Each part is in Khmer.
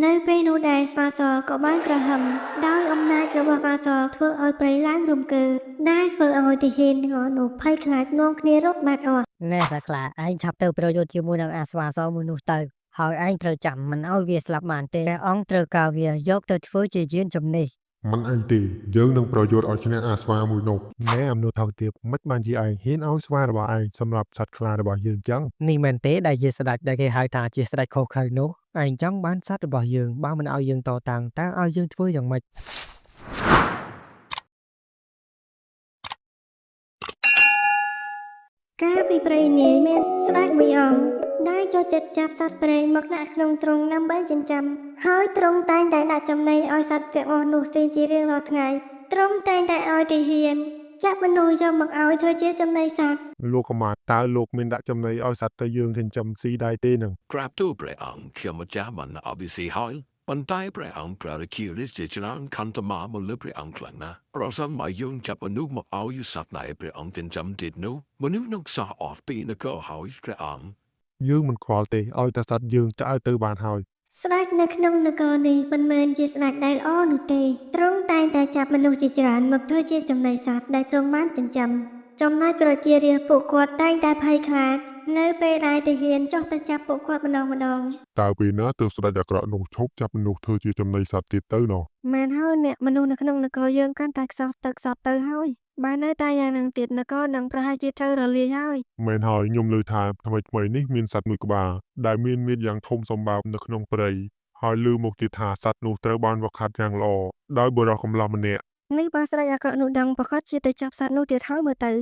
នៅពេលនោះដែរស្វាសក៏បានក្រហមដោយអំណាចរបស់ស្វាសធ្វើឲ្យព្រៃឡើងរំកើដែលធ្វើឲ្យទាហានទាំងអស់នោះភ័យខ្លាចនាំគ្នារត់បាត់អស់ណែសាខ្លាឯងឆាប់ទៅប្រយុទ្ធជាមួយនឹងអាស្វាសមួយនោះទៅហើយឯងត្រូវចាំមិនឲ្យវាស្លាប់បានទេព្រះអង្គត្រូវការវាយកទៅធ្វើជាយានជំនិះមិនអីទេយើងនឹងប្រយុទ្ធឲ្យឈ្នះអាស្វាមួយនោះណែអំនួតថោកទាបមិនបានជាឯងហ៊ានឲ្យស្វារបស់ឯងសម្រាប់សត្វខ្លារបស់យើងចឹងនេះមែនទេដែលជាស្ដេចដែលគេហៅថាជាស្ដេចខុសខើនោះឯងចង់បានសត្វរបស់យើងបើមិនឲ្យយើងតតាំងតើឲ្យយើងធ្វើយ៉ាងម៉េចកាលពីព្រៃនាយមានស្ដេចមួយអង្គដែលចូលចិត្តចាប់សត្វព្រៃមកដាក់ក្នុងទ្រុងដើម្បីចិញ្ចឹមហើយទ្រង់តែងតែដាក់ចំណីឲ្យសត្វទាំងអស់នោះស៊ីជារៀងរាល់ថ្ងៃទ្រង់តែងតែឲ្យទាហានចាប់មនុស្សយកមកឲ្យធ្វើជាចំណីសត្វលោកកមាតើលោកមានដាក់ចំណីឲ្យសត្វទៅយើងចិញ្ចឹមស៊ីដែរទេនឹង ក្រាបទូលព្រះអង្គខ្ញុំម្ចាស់បានអបិសិហើយប៉ុន្តែព្រះអង្គប្រតិគិរិទ្ធជាច្រើនខន្តមាមកលើព្រះអង្គខ្លាំងណាស់ប្រសិនមកយើងចាប់មនុស្សមកឲ្យសត្វណៃព្រះអង្គចិញ្ចឹមទៀតនោះមនុស្សនឹងសោះអស់ពីនគរហើយព្រះអង្គយើងមិនខ្វល់ទេឲ្យតែសត្វយើងចើទៅបានហើយ ស្ដេចនៅក្នុងនគរនេះមិនមែនជាស្ដេចដែលល្អនោះទេទ្រង់តែងតែចាប់មនុស្សជាច្រើនមកធ្វើជាចំណីសត្វដែលទ្រង់បានចិញ្ចឹមចំណែកប្រជារាស្ត្រពួកគាត់តែងតែភ័យខ្លាចនៅពេលដែលទាហានចុះទៅចាប់ពួកគាត់ម្ដងតើពេលណាទើបស្ដេចអាក្រក់នោះឈប់ចាប់មនុស្សធ្វើជាចំណីសត្វទៀតទៅណោះមែនហើយអ្នកមនុស្សនៅក្នុងនគរយើងកាន់តែខ្សោះទឹកខ្សោះទៅហើយបើនៅតែយ៉ាងនឹងទៀតនគរនឹងប្រហែលជាត្រូវរលាយហើយមែនហើយខ្ញុំលើថាថ្មីនេះមានសត្វមួយក្បាលដែលមានមាឌយ៉ាងធំសម្បើមនៅក្នុងព្រៃហើយឮមកទៀតថាសត្វនោះត្រូវបានវឹកហាត់យ៉ាងល្អដោយបុរសកំឡោះម្នាក់នេះបើស្ដេចអាក្រក់នោះដឹងប្រកាសជាទៅចាប់សត្វនោះទៀតហើយមើលទៅ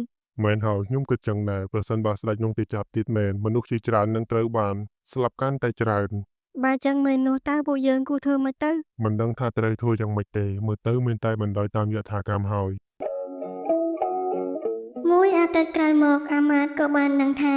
មែនហើយខ្ញុំគិតចឹងដែរប្រសិនបើស្ដេចនោះទៅចាប់ទៀតមែនមនុស្សជាច្រើននឹងត្រូវបានស្លាប់កាន់តែច្រើនបើចឹងមែននោះតើពួកយើងគួរធ្វើម៉េចទៅមិនដឹងថាត្រូវធ្វើយ៉ាងម៉េចទេមើលទៅមានតែបណ្ដោយតាមយថាកម្មហើយមួយអាទិត្យក្រោយមកអាមាត្យក៏បានដឹងថា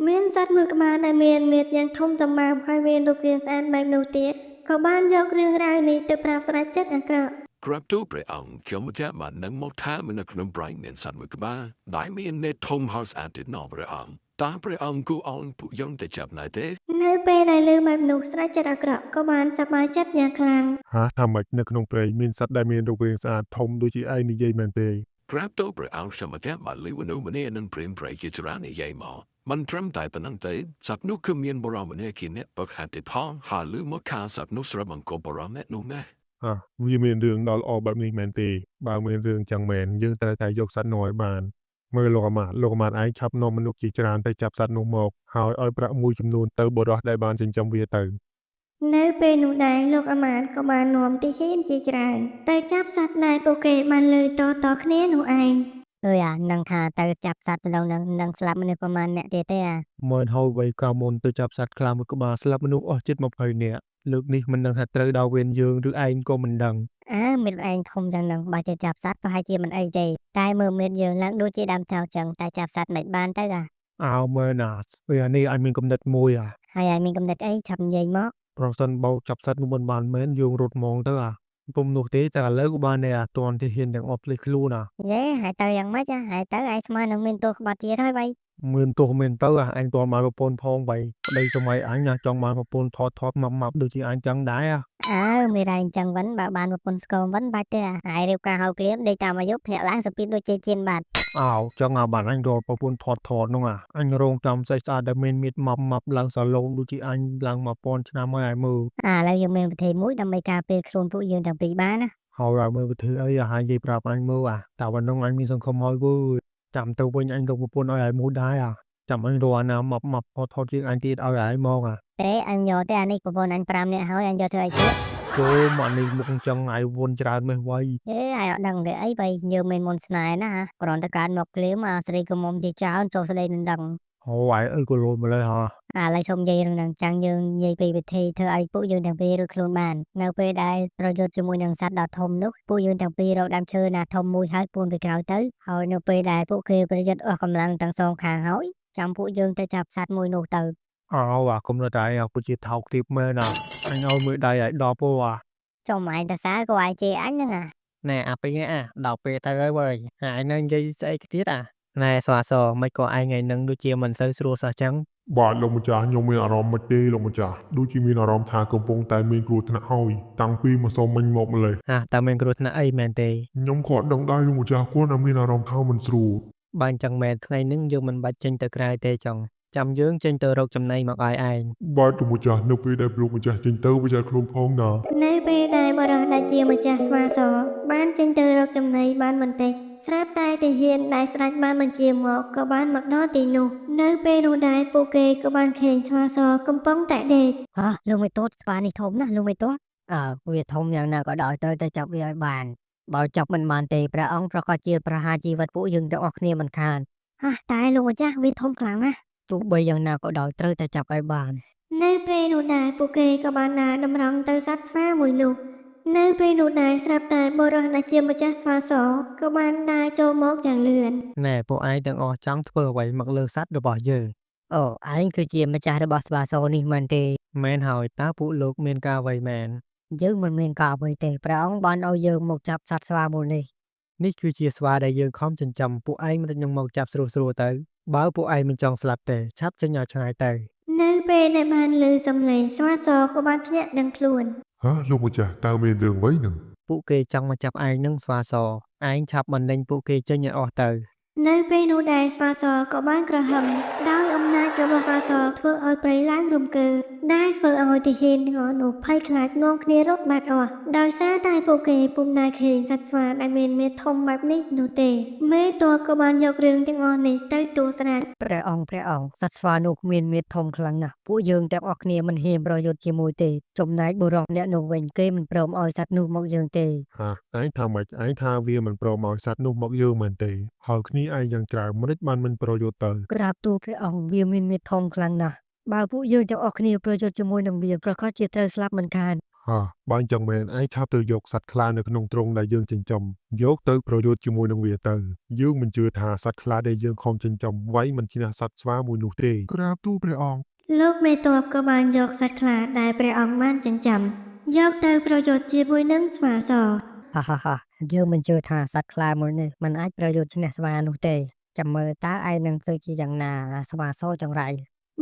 មានសត្វមួយក្បាលដែលមានមាឌយ៉ាងធំសម្បើមហើយមានរូបរាងស្អាតបែបនោះទៀតក៏បានយករឿងរ៉ាវនេះទៅប្រាប់ស្ដេចចិត្តអាក្រក់ក្រាបទូលព្រះអង្គខ្ញុំម្ចាស់បាននឹងមកថានៅក្នុងប្រៃមានសត្វមួយក្បាលដែលមាននេតធំហើយស្អាតទៀតណោះព្រះអង្គតើព្រះអង្គគួរអោនពួកយើងទៅចាប់ណៃទេនៅពេលដែលលើបែបនោះស្ដេចចិត្តអាក្រក់ក៏បានសប្បាយចិត្តយ៉ាងខ្លាំងហាថាម៉េចនៅក្នុងព្រៃមានសត្វដែលមានរូបរាងស្អាតធំដូចជាឯងនិយាយមែនទេក្រាបទូលព្រះអង្គខ្ញុំម្ចាស់បានលឺមនុស្សម្នាក់នឹងព្រាមប្រៃជាច្រើននិយាយមកមិនត្រឹមតែប៉ុណ្ណឹងទេសត្វនោះគឺមានបរិម្នាក់គីអ្នកបកហាត់ទៀតផងហើយលឺមកខាសត្វនោះស្រាប់អង្គបរិម្នាក់នោះណាវាមានរឿងដ៏ល្អបែបនេះមែនទេបើមានរឿងចឹងមែនយើងត្រូវតែយកសត្វនោះឲ្យបានមើលលោកអាម៉ាត់ឯងឆាប់នាំមនុស្សជាច្រើនទៅចាប់សត្វនោះមកហើយឲ្យប្រាក់មួយចំនួនទៅបុរសដែលបានចិញ្ចឹមវាទៅនៅពេលនោះដែរលោកអាមាត្យក៏បាននាំទាហានជាច្រើនទៅចាប់សត្វដែលពួកគេបានលើតគ្នានោះឯងអើយអានឹងថាទៅចាប់សត្វម្ដងនឹងស្លាប់មនុស្សប្រមាណអ្នកទៀតទេអា មើលហើយវ័យកាលមុនទៅចាប់សត្វខ្លាមួយក្បាលស្លាប់មនុស្សអស់ជិត20នាក់លើកនេះមិនដឹងថាត្រូវដល់វេនយើងឬឯងក៏មិនដឹងមានឯងធំយ៉ាងនឹងបើទៅចាប់សត្វប្រហែលជាមិនអីទេតែមើលមានយើងឡើងដូចជាដើមថោចឹងតែចាប់សត្វមិនបានទៅអើមើលណាវានេះអញមានកំណត់មួយហើយឯងមានកំណត់អីឆាប់និយាយមកប្រសិនបើចាប់សត្វនោះមិនបានមែនយើងរត់ហ្មងទៅពុំនោះទេតែឥឡូវក៏បានតែតន់ទាហានទាំងអស់ភ្លេចខ្លួនយេហើយទៅយ៉ាងម៉េចហើយទៅឯងស្មើនឹងមានទោសក្បត់ជាតិហើយបៃមានទោសមែនទៅអញតន់បានប្រពន្ធផងបៃប្តីសម័យអញចង់បានប្រពន្ធថតម៉ាប់ដូចជាអញចឹងដែរមានឯងចឹងវិញបើបានប្រពន្ធស្គមវិញបាច់ទេហើយរៀបការហៅក្លៀមដេកតាមអាយុភ័ក្រឡើងសពីតដូចជាជៀនបាត់ចឹងបានអញរកប្រពន្ធថតនោះអញរងចាំស្អីស្អាតដែលមានមៀតម៉ាប់ឡើងសាឡូមដូចជាអញឡើង1000ឆ្នាំហើយឲ្យមើលឥឡូវយើងមានវិធីមួយដើម្បីការពារខ្លួនពួកយើងទាំងពីរបានណាហើយមើលវិធីអីហើយនិយាយប្រាប់អញមើលតើวันនោះអញមានសង្ឃឹមហើយវើចាំទៅវិញអញរកប្រពន្ធឲ្យមួយដែរចាំអញរកអាណាម៉ាប់ថតជាងអញទៀតឲ្យឯងមកទេអញយកទេអានេះប្រពន្ធអញ5នាក់ហើយអញយកធ្វើអីទៀតចូលមកនេះមុខអញ្ចឹងឯវន់ច្រើនមេះវៃឯងអត់ដឹងទេអីបើយើងមានមុនស្នេហ៍ណាគ្រាន់តែកើតមកក្លៀមស្រីកមុំជាច្រើនចូលស្ដីនឹងដឹងអូឯងអីក៏លោតម្លេះឥឡូវខ្ញុំនិយាយរឿងហ្នឹងចាំងយើងនិយាយពីវិធីធ្វើឲ្យពួកយើងទាំងពីររួចខ្លួនបាននៅពេលដែលប្រយុទ្ធជាមួយនឹងសត្វដ៏ធំនោះពួកយើងទាំងពីររកដើមឈើណាធំមួយហើយពួនពីក្រោយទៅហើយនៅពេលដែលពួកគេប្រយុទ្ធអស់កម្លាំងទាំងសងខាងហើយចាំពួកយើងទៅចាប់សត្វមួយនោះទៅកុំទៅឯងពុជាថោកទាបមែនអញឲ្យមួយដៃឲ្យដល់ពោចំឯងតសាក៏ឯងជេរអញហ្នឹងណែអាពីដល់ពេលទៅហើយវើយហើយនៅនិយាយស្អីទៀតណែស្វាសមិនក៏ឯងថ្ងៃនឹងដូចជាមិនសូវស្រួលសោះចឹង បាទលោកម្ចាស់ខ្ញុំមានអារម្មណ៍មិនទេលោកម្ចាស់ដូចជាមានអារម្មណ៍ថាកំពុងតែមានគ្រោះថ្នាក់ហើយតាំងពីម្សិលមិញមកម្លេះ ហាតើមានគ្រោះថ្នាក់អីមែនទេ ខ្ញុំក៏អត់ដឹងដែរលោកម្ចាស់គាត់តែមានអារម្មណ៍ថាមិនស្រួល បើអញ្ចឹងមែនថ្ងៃនេះយើងមិនបាច់ចេញទៅក្រៅទេចង់ចាំយើងចេញទៅរកចំណីមកឲ្យឯង បាទលោកម្ចាស់នៅពេលដែលលោកម្ចាស់ចេញទៅវាចាខ្លួនផងណា នៅពេលដែលបរិសដែលជាម្ចាស់ស្វាសបានចេញទៅរកចំណីបានបន្តិចស្រាប់តែទាហានដែលស្ដេចបានបញ្ជាមកក៏បានមកដល់ទីនោះនៅពេលនោះដែរពួកគេក៏បានឃើញស្វាសកំពុងតែដេក ហ៎លោកមេតូតស្វានេះធំណាស់លោកមេតូតវាធំយ៉ាងណាក៏ដោយត្រូវតែចាប់វាឲ្យបានបើចាប់មិនបានទេព្រះអង្គប្រកាសជាប្រហារជីវិតពួកយើងទាំងអស់គ្នាមិនខាន តែលោកម្ចាស់វាធំខ្លាំងណាស់ ទោះបីយ៉ាងណាក៏ដោយត្រូវតែចាប់ឲ្យបាន នៅពេលនោះដែរពួកគេក៏បានដើរតម្រង់ទៅសត្វស្វាមួយនោះនៅពេលនោះដែរស្រាប់តែបរិសដែលជាម្ចាស់ស្វាសក៏បានដើរចូលមកយ៉ាងលឿន ណែពួកឯងទាំងអស់ចង់ធ្វើអ្វីមកលើសัตว์របស់យើង អូឯងគឺជាម្ចាស់របស់ស្វាសនេះមែនទេ មែនហើយតើពួកលោកមានការអ្វីមែន យើងមិនមានការអ្វីទេព្រះអង្គបានឲ្យយើងមកចាប់សត្វស្វាមួយនេះ នេះគឺជាស្វាដែលយើងខំចិញ្ចឹមពួកឯងមិននឹងមកចាប់ស្រួលៗទៅបើពួកឯងមិនចង់ស្លាប់ទេឆាប់ចេញឲ្យឆ្ងាយទៅ នៅពេលដែលបានឮសំឡេងស្វាសក៏បានភ្ញាក់ដឹងខ្លួន ហ៎លោកម្ចាស់តើមានរឿងអ្វីនឹង ពួកគេចង់មកចាប់ឯងនឹងស្វាសឯងឆាប់បណ្ដេញពួកគេចេញឲ្យអស់ទៅ នៅពេលនោះដែរស្វាសក៏បានក្រហមដោយអំណាចរបស់ស្វាសធ្វើឲ្យព្រៃឡើងរំកើដែលធ្វើឲ្យទាហានទាំងអស់នោះភ័យខ្លាចនាំគ្នារត់បាត់អស់ដោយសារតែពួកគេពុំដែលឃើញសត្វស្វាដែលមានមាឌធំបែបនេះនោះទេមេទ័ពក៏បានយករឿងទាំងអស់នេះទៅទូលស្ដេច ព្រះអង្គសត្វស្វានោះមានមាឌធំខ្លាំងណាស់ពួកយើងទាំងអស់គ្នាមិនហ៊ានប្រយុទ្ធជាមួយទេចំណែកបុរសអ្នកនោះវិញគេមិនព្រមឲ្យសត្វនោះមកយើងទេ ហាឯងថាម៉េចឯងថាវាមិនព្រមឲ្យសត្វនោះមកយើងមែនទេហើយគ្នាឯងយ៉ាងច្រើនមិនបានមិនប្រយុទ្ធទៅ ក្រាបទូលព្រះអង្គវាមានមាឌធំខ្លាំងណាស់បើពួកយើងទាំងអស់គ្នាប្រយុទ្ធជាមួយនឹងវាប្រកាសជាត្រូវស្លាប់មិនខាន បើអញ្ចឹងមែនឯងឆាប់ទៅយកសត្វខ្លានៅក្នុងទ្រុងដែលយើងចិញ្ចឹមយកទៅប្រយុទ្ធជាមួយនឹងវាទៅយើងមិនជឿថាសត្វខ្លាដែលយើងខំចិញ្ចឹមវាយមិនឈ្នះសត្វស្វាមួយនោះទេក្រាបទូលព្រះអង្គ លោកមេទ័ពក៏បានយកសត្វខ្លាដែលព្រះអង្គបានចិញ្ចឹមយកទៅប្រយុទ្ធជាមួយនឹងស្វាស យើងមិនជឿថាសត្វខ្លាមួយនេះมันអាចប្រយុទ្ធឈ្នះស្វានោះទេចាំមើលតើឯងនឹងធ្វើជាយ៉ាងណាស្វាសចង្រៃ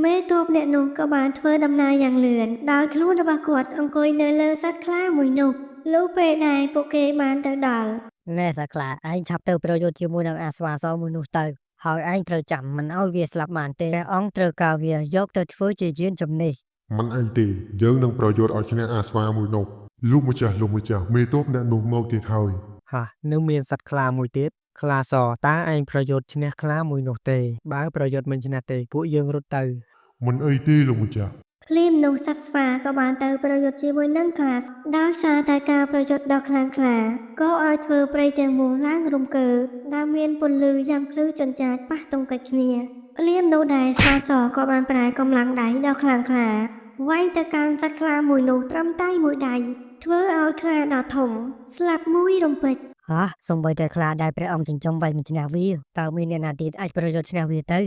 មេទ័ពអ្នកនោះក៏បានធ្វើដំណើរយ៉ាងលឿនដោយខ្លួនរបស់គាត់អង្គុយនៅលើសត្វខ្លាមួយនោះលុះពេលដែលពួកគេបានទៅដល់ ណែសត្វខ្លាឯងឆាប់ទៅប្រយុទ្ធជាមួយនឹងអាស្វាសមួយនោះទៅហើយឯងត្រូវចាំមិនឲ្យវាស្លាប់បានទេព្រះអង្គត្រូវការវាយកទៅធ្វើជាយានជំនិះ មិនអីទេយើងនឹងប្រយុទ្ធឲ្យឈ្នះអាស្វាមួយនោះលោកម្ចាស់មេទ័ពអ្នកនោះមកទៀតហើយ នៅមានសត្វខ្លាមួយទៀតខ្លាសតើឯងប្រយុទ្ធឈ្នះខ្លាមួយនោះទេបើប្រយុទ្ធមិនឈ្នះទេពួកយើងរត់ទៅ មិនអីទេលោកម្ចាស់ ភ្លាមនោះសត្វស្វាក៏បានទៅប្រយុទ្ធជាមួយនឹងខ្លាដោយសារតែការប្រយុទ្ធដ៏ខ្លាំងក្លាក៏ឲ្យធ្វើព្រៃទាំងមូលឡើងរំកើដែលមានពន្លឺយ៉ាងភ្លឺចន្ចាចប៉ះទង្គិចគ្នាភ្លាមនោះដែរស្វាសក៏បានប្រើកម្លាំងដៃដ៏ខ្លាំងក្លាវាយទៅកាន់សត្វខ្លាមួយនោះត្រឹមតែមួយដៃធ្វើឲ្យខ្លាដ៏ធំស្លាប់មួយរំពេច សំបីតែខ្លាដែលព្រះអង្គចិញ្ចឹមបែបមិនឈ្នះវាតើមានអ្នកណាទៀតអាចប្រយុទ្ធឈ្នះវាទៅ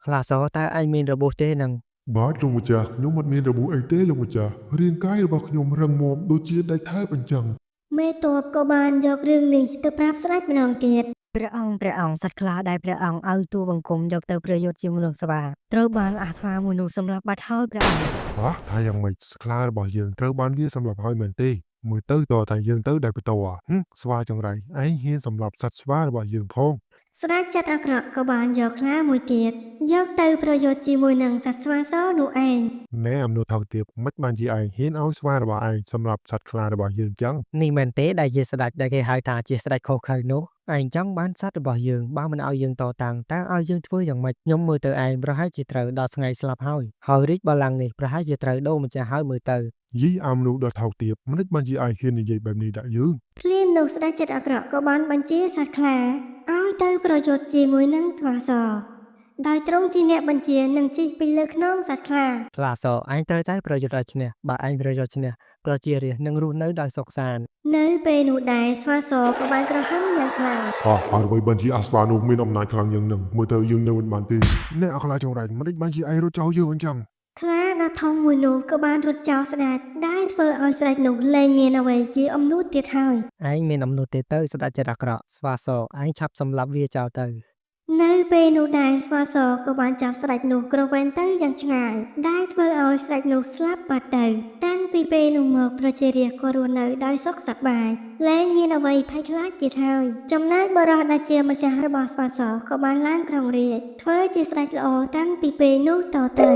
ខ្លាសតើឯងមានរបួសទេនឹង បាទលោកម្ចាស់ខ្ញុំមិនមានរបួសអីទេលោកម្ចាស់រាងកាយរបស់ខ្ញុំរឹងមាំដូចជាដៃថើបអញ្ចឹង មេទ័ពក៏បានយករឿងនេះទៅប្រាប់ស្ដេចម្ដងទៀត ព្រះអង្គសត្វខ្លាដែលព្រះអង្គឲ្យទូបង្គំយកទៅប្រយុទ្ធជាមួយនឹងស្វាត្រូវបានអាស្វាមួយនោះសម្លាប់បាត់ហើយព្រះអង្គ ថាយ៉ាងម៉េចខ្លារបស់យើងត្រូវបានវាសម្លាប់ហើយមែនទេមើលទៅតតែយើងទៅដែលបន្តស្វាចង្រៃឯងហ៊ានសម្លាប់សត្វស្វារបស់យើងផង ស្ដេចចិត្តអាក្រក់ក៏បានយកខ្លាមួយទៀតយកទៅប្រយុទ្ធជាមួយនឹងសត្វស្វាសនោះឯង ណែអំនួតថោកទាបមិនបានជាឯងហ៊ានឲ្យស្វារបស់ឯងសម្រាប់សត្វខ្លារបស់យើងចឹង នេះមែនទេដែលជាស្ដេចដែលគេហៅថាជាស្ដេចខុសខើនោះឯងចង់បានសត្វរបស់យើងបើមិនឲ្យយើងតតាំងតើឲ្យយើងធ្វើយ៉ាងម៉េចខ្ញុំមើលទៅឯងប្រហែលជាត្រូវដល់ថ្ងៃស្លាប់ហើយរាជបល្ល័ង្កនេះប្រហែលជាត្រូវដូរម្ចាស់ហើយមើលទៅ យីអាមនោះដល់ថោកទាបមិនបានជាឯងហ៊ាននិយាយបែបនេះដាក់យើង ភ្លាមនោះស្ដេចចិត្តអាក្រក់ក៏បានបញ្ជាសត្វខ្លាឲ្យទៅប្រយុទ្ធជាមួយនឹងស្វាសដោយទ្រង់ជាអ្នកបញ្ជានឹងជិះពីលើខ្នងសត្វខ្លា ខ្លាសឯងត្រូវតែប្រយុទ្ធឲ្យឈ្នះបើឯងប្រយុទ្ធឈ្នះប្រជារាស្ត្រនឹងរស់នៅដោយសុខសាន្ត នៅពេលនោះដែរស្វាសក៏បានក្រហមយ៉ាងខ្លាំង អ្វីបានជាអាស្វានោះមានអំណាចខ្លាំងយ៉ាងហ្នឹងមើលទៅយើងនៅមិនបានទេ ណែអខ្លាចង្រៃមិនបានជាឯងរត់ចោលយើងអញ្ចឹង ខ្លាដ៏ធំមួយនោះក៏បានរត់ចោលស្ដេចដែលធ្វើឲ្យស្ដេចនោះលែងមានអ្វីជាអំនួតទៀតហើយ ឯងមានអំណត់ទេទៅស្ដេចចិត្តអាក្រក់ស្វាសឯងឆាប់សម្លាប់វាចោលទៅ នៅពេលនោះដែរស្វាសក៏បានចាប់ស្ដេចនោះគ្រោះវែងទៅយ៉ាងឆ្ងាយដែលធ្វើឲ្យស្ដេចនោះស្លាប់បាត់ទៅតាំងពីពេលនោះមកប្រជារាស្ត្រក៏រស់នៅដោយសុខសប្បាយលែងមានអ្វីភ័យខ្លាចទៀតហើយចំណែកបរិសដែលជាម្ចាស់របស់ស្វាសក៏បានឡើងគ្រងរាជ្យធ្វើជាស្ដេចល្អតាំងពីពេលនោះតទៅ